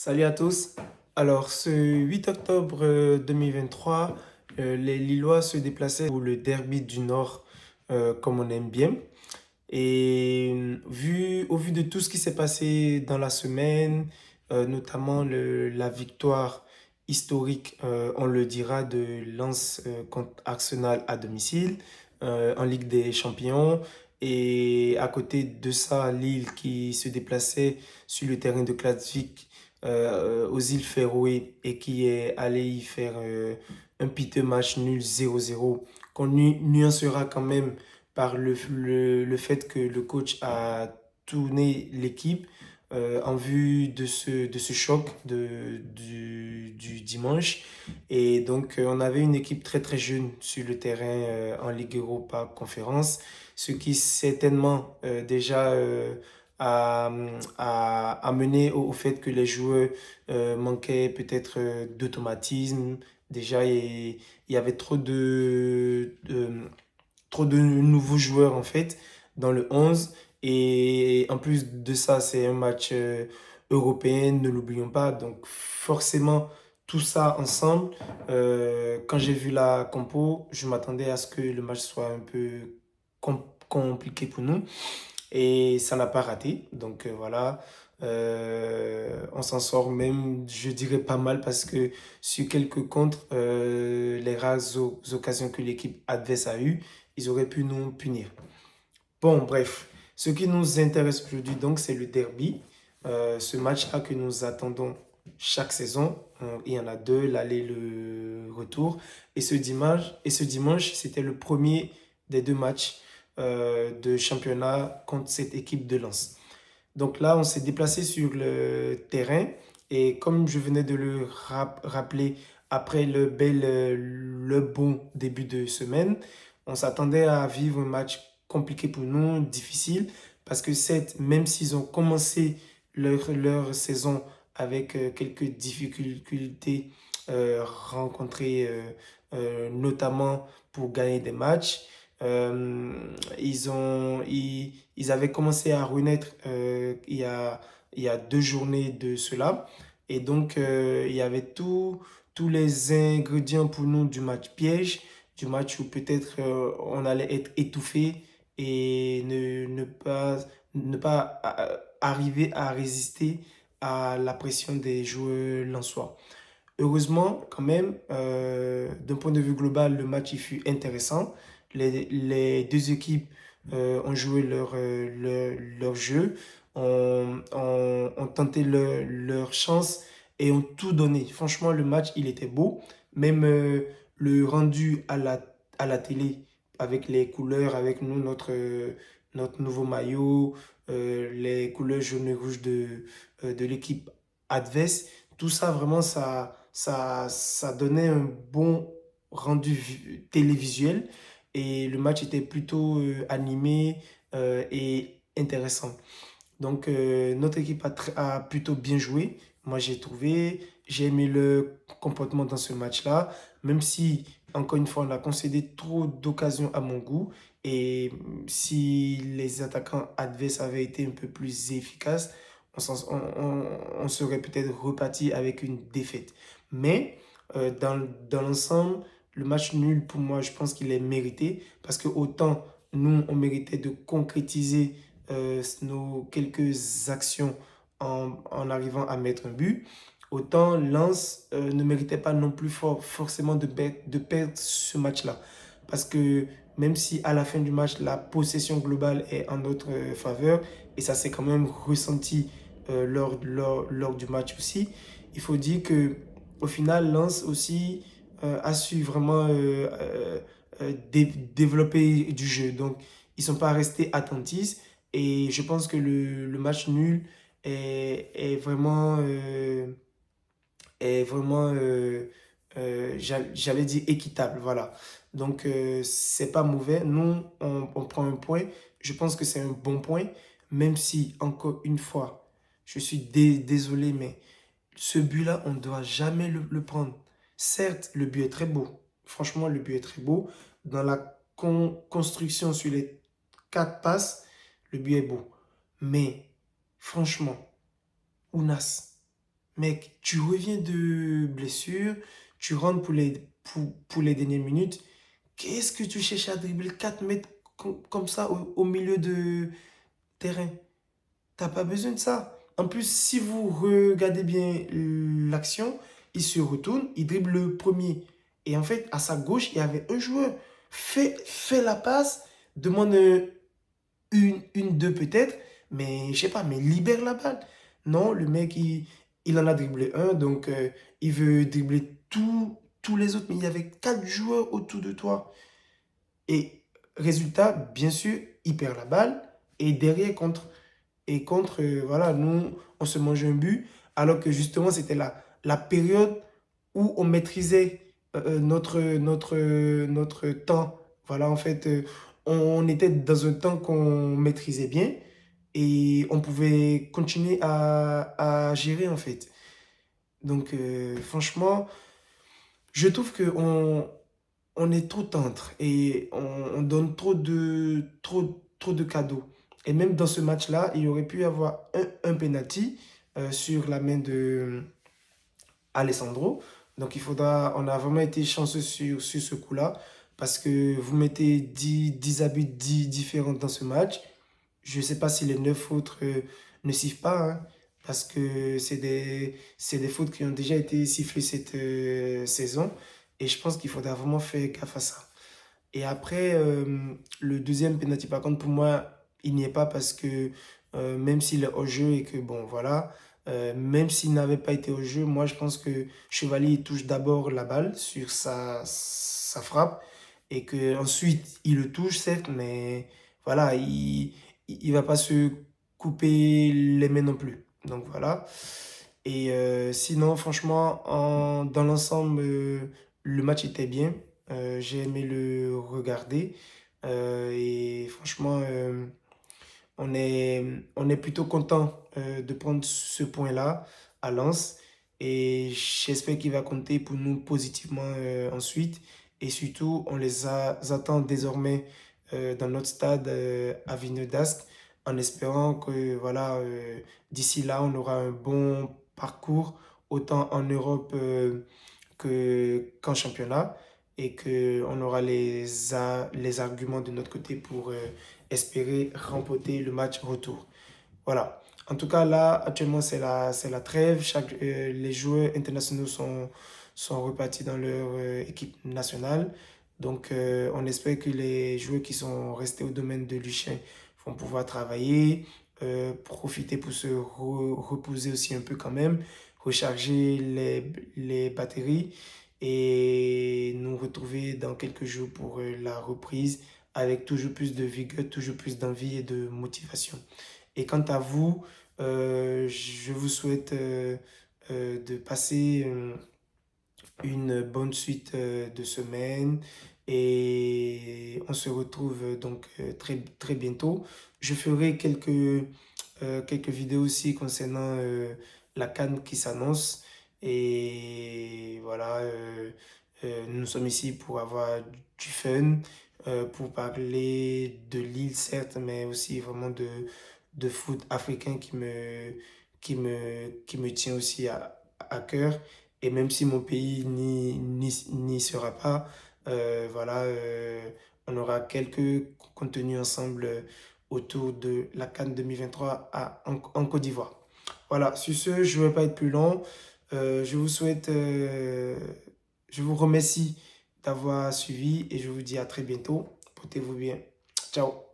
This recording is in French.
Salut à tous. Alors, ce 8 octobre 2023, les Lillois se déplaçaient pour le Derby du Nord, comme on aime bien. Et au vu de tout ce qui s'est passé dans la semaine, notamment la victoire historique, on le dira, de Lens contre Arsenal à domicile en Ligue des Champions. Et à côté de ça, Lille qui se déplaçait sur le terrain de Klaksvik aux îles Féroé et qui est allé y faire un piteux match nul 0-0 qu'on nuancera quand même par le fait que le coach a tourné l'équipe en vue de ce choc du dimanche. Et donc, on avait une équipe très très jeune sur le terrain en Ligue Europa Conférence, ce qui certainement déjà a, a mené au fait que les joueurs manquaient peut-être d'automatisme. Déjà, il y avait trop de nouveaux joueurs en fait dans le 11. Et en plus de ça, c'est un match européen, ne l'oublions pas. Donc forcément, tout ça ensemble, quand j'ai vu la compo, je m'attendais à ce que le match soit un peu compliqué pour nous. Et ça n'a pas raté. Donc voilà, on s'en sort même, je dirais pas mal, parce que sur quelques contres, les rares occasions que l'équipe adverse a eues, ils auraient pu nous punir. Bon, bref, ce qui nous intéresse aujourd'hui, donc, c'est le derby. Ce match-là que nous attendons chaque saison. Il y en a deux, l'aller et le retour. Et ce dimanche, c'était le premier des deux matchs de championnat contre cette équipe de Lens. Donc là, on s'est déplacé sur le terrain et comme je venais de le rappeler après le bon début de semaine, on s'attendait à vivre un match compliqué pour nous, difficile, parce que même s'ils ont commencé leur saison avec quelques difficultés rencontrées, notamment pour gagner des matchs, ils avaient commencé à renaître il y a deux journées de cela. Et donc, il y avait tous les ingrédients pour nous du match piège, du match où peut-être on allait être étouffé et ne pas arriver à résister à la pression des joueurs lensois. Heureusement, quand même, d'un point de vue global, le match il fut intéressant. Les deux équipes ont joué leur jeu, ont tenté leur chance et ont tout donné. Franchement, le match, il était beau. Même le rendu à la télé, avec les couleurs, avec nous, notre nouveau maillot, les couleurs jaune et rouge de l'équipe adverse, tout ça, vraiment, ça donnait un bon rendu télévisuel et le match était plutôt animé et intéressant. Donc, notre équipe a plutôt bien joué. Moi, j'ai aimé le comportement dans ce match-là, même si, encore une fois, on a concédé trop d'occasions à mon goût. Et si les attaquants adverses avaient été un peu plus efficaces, on serait peut-être reparti avec une défaite. Mais dans l'ensemble, le match nul, pour moi, je pense qu'il est mérité parce que autant nous, on méritait de concrétiser nos quelques actions en arrivant à mettre un but, autant Lens ne méritait pas non plus forcément de perdre ce match-là. Parce que même si à la fin du match, la possession globale est en notre faveur, et ça s'est quand même ressenti lors du match aussi, il faut dire que au final, Lens aussi a su vraiment développer du jeu. Donc, ils ne sont pas restés attentifs. Et je pense que le match nul est vraiment j'allais dire équitable. Voilà. Donc, c'est pas mauvais. Nous, on prend un point. Je pense que c'est un bon point. Même si, encore une fois, je suis désolé, mais ce but-là, on ne doit jamais le prendre. Certes, le but est très beau. Franchement, le but est très beau. Dans la construction sur les quatre passes, le but est beau. Mais franchement, Ounas, Mec, tu reviens de blessure, tu rentres pour les dernières minutes. Qu'est-ce que tu cherches à dribbler 4 mètres comme ça au milieu de terrain? T'as pas besoin de ça. En plus, si vous regardez bien l'action, il se retourne, il dribble le premier. Et en fait, à sa gauche, il y avait un joueur. Fais la passe, demande deux peut-être, mais je sais pas, mais libère la balle. Non, le mec, il en a dribblé un, donc il veut dribbler tous les autres, mais il y avait 4 joueurs autour de toi. Et résultat, bien sûr, il perd la balle, et derrière, voilà, nous, on se mangeait un but, alors que justement, c'était la période où on maîtrisait notre temps. Voilà, en fait, on était dans un temps qu'on maîtrisait bien et on pouvait continuer à gérer, en fait. Donc, franchement, je trouve on est trop tendre et on donne trop de cadeaux. Et même dans ce match-là, il y aurait pu y avoir un penalty sur la main de Alessandro. Donc on a vraiment été chanceux sur ce coup-là parce que vous mettez 10 habits différents dans ce match. Je ne sais pas si les 9 autres ne sifflent pas, hein, parce que c'est des fautes qui ont déjà été sifflées cette saison. Et je pense qu'il faudra vraiment faire gaffe à ça. Et après, le deuxième penalty, par contre, pour moi, il n'y est pas parce que même s'il est au jeu et que, bon, voilà, même s'il n'avait pas été au jeu, moi, je pense que Chevalier il touche d'abord la balle sur sa frappe et que ensuite il le touche, certes, mais voilà, il va pas se couper les mains non plus. Donc voilà. Et sinon, franchement, dans l'ensemble, le match était bien. J'ai aimé le regarder. Et franchement, on est plutôt content de prendre ce point-là à Lens. Et j'espère qu'il va compter pour nous positivement ensuite. Et surtout, attend désormais dans notre stade à Villeneuve-d'Ascq en espérant que voilà, d'ici là, on aura un bon parcours autant en Europe qu'en championnat et qu'on aura les arguments de notre côté pour espérer remporter le match retour. Voilà. En tout cas, là, actuellement, c'est la trêve. Les joueurs internationaux sont repartis dans leur équipe nationale. Donc, on espère que les joueurs qui sont restés au domaine de Lucien vont pouvoir travailler, profiter pour se reposer aussi un peu quand même, recharger les batteries et nous retrouver dans quelques jours pour la reprise avec toujours plus de vigueur, toujours plus d'envie et de motivation. Et quant à vous, je vous souhaite de passer une bonne suite de semaine et on se retrouve donc très bientôt. Je ferai quelques vidéos aussi concernant la CAN qui s'annonce et voilà, nous sommes ici pour avoir du fun, pour parler de l'île certes, mais aussi vraiment de foot africain qui me tient aussi à cœur. Et même si mon pays n'y sera pas, voilà, on aura quelques contenus ensemble autour de la CAN 2023 en Côte d'Ivoire. Voilà, sur ce, je ne vais pas être plus long. Je vous souhaite, je vous remercie d'avoir suivi et je vous dis à très bientôt. Portez-vous bien. Ciao.